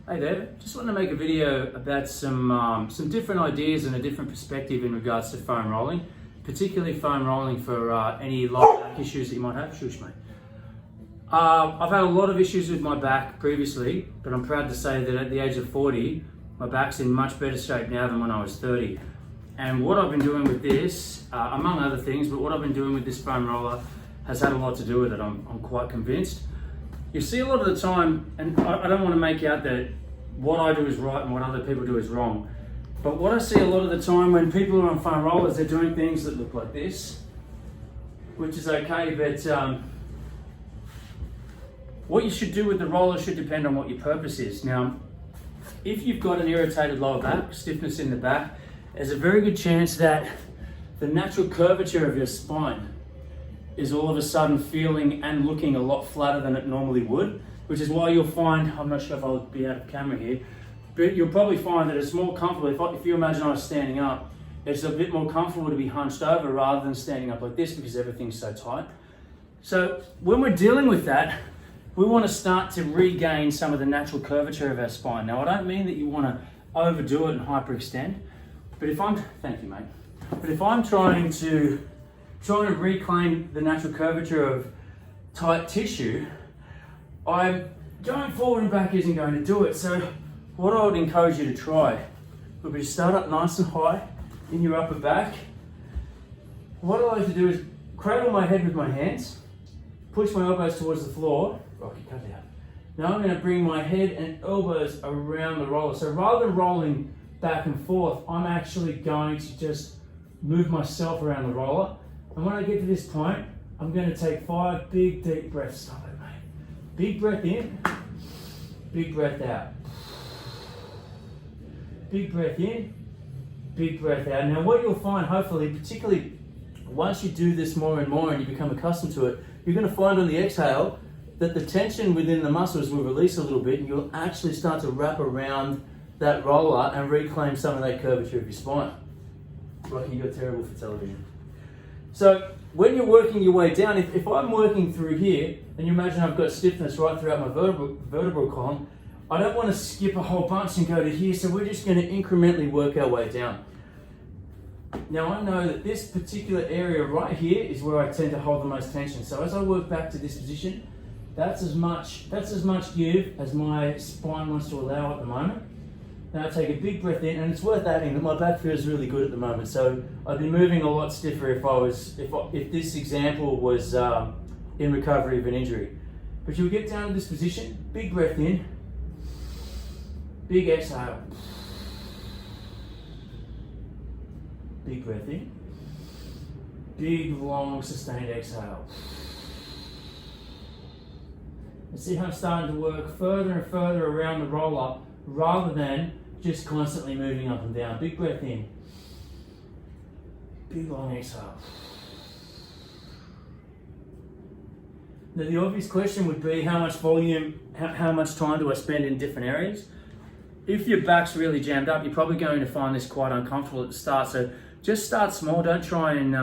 Hey there, just wanted to make a video about some different ideas and a different perspective in regards to foam rolling, particularly foam rolling for any low back issues that you might have. Shush, mate. I've had a lot of issues with my back previously, but I'm proud to say that at the age of 40, my back's in much better shape now than when I was 30. And what I've been doing with this, among other things, but what I've been doing with this foam roller has had a lot to do with it, I'm quite convinced. You see a lot of the time, and I don't want to make out that what I do is right and what other people do is wrong, but what I see a lot of the time when people are on foam rollers, they're doing things that look like this, which is okay, but what you should do with the roller should depend on what your purpose is. Now, if you've got an irritated lower back, stiffness in the back, there's a very good chance that the natural curvature of your spine is all of a sudden feeling and looking a lot flatter than it normally would, which is why you'll find, I'm not sure if I'll be out of camera here, but you'll probably find that it's more comfortable, if you imagine I was standing up, it's a bit more comfortable to be hunched over rather than standing up like this because everything's so tight. So when we're dealing with that, we want to start to regain some of the natural curvature of our spine. Now, I don't mean that you want to overdo it and hyperextend, but if I'm, thank you mate, but if I'm trying to reclaim the natural curvature of tight tissue, I'm going forward and back isn't going to do it. So what I would encourage you to try would be to start up nice and high in your upper back. What I like to do is cradle my head with my hands, push my elbows towards the floor. Rocky, cut it out. Now I'm going to bring my head and elbows around the roller. So rather than rolling back and forth, I'm actually going to just move myself around the roller. And when I get to this point, I'm going to take 5 big deep breaths. Stop it, mate. Big breath in, big breath out. Big breath in, big breath out. Now what you'll find, hopefully, particularly once you do this more and more and you become accustomed to it, you're going to find on the exhale that the tension within the muscles will release a little bit and you'll actually start to wrap around that roller and reclaim some of that curvature of your spine. Rocky, you're terrible for television. So when you're working your way down, if I'm working through here, and you imagine I've got stiffness right throughout my vertebral column, I don't want to skip a whole bunch and go to here, so we're just going to incrementally work our way down. Now I know that this particular area right here is where I tend to hold the most tension. So as I work back to this position, that's as much give as my spine wants to allow at the moment. Now I take a big breath in, and it's worth adding that my back feels really good at the moment. So I'd be moving a lot stiffer if this example was in recovery of an injury. But you'll get down to this position, big breath in, big exhale. Big breath in, big long sustained exhale. And see how I'm starting to work further and further around the roller rather than just constantly moving up and down. Big breath in, big long exhale. Now the obvious question would be how much volume, how much time do I spend in different areas? If your back's really jammed up, you're probably going to find this quite uncomfortable at the start. So just start small. Don't try and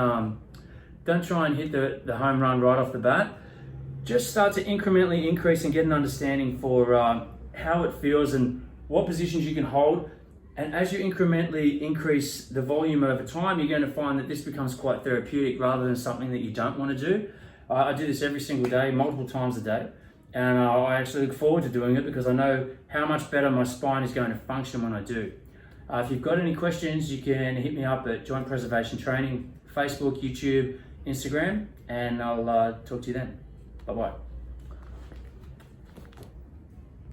hit the home run right off the bat. Just start to incrementally increase and get an understanding for how it feels and what positions you can hold. And as you incrementally increase the volume over time, you're going to find that this becomes quite therapeutic rather than something that you don't want to do. I do this every single day, multiple times a day. And I actually look forward to doing it because I know how much better my spine is going to function when I do. If you've got any questions, you can hit me up at Joint Preservation Training, Facebook, YouTube, Instagram, and I'll talk to you then. Bye-bye.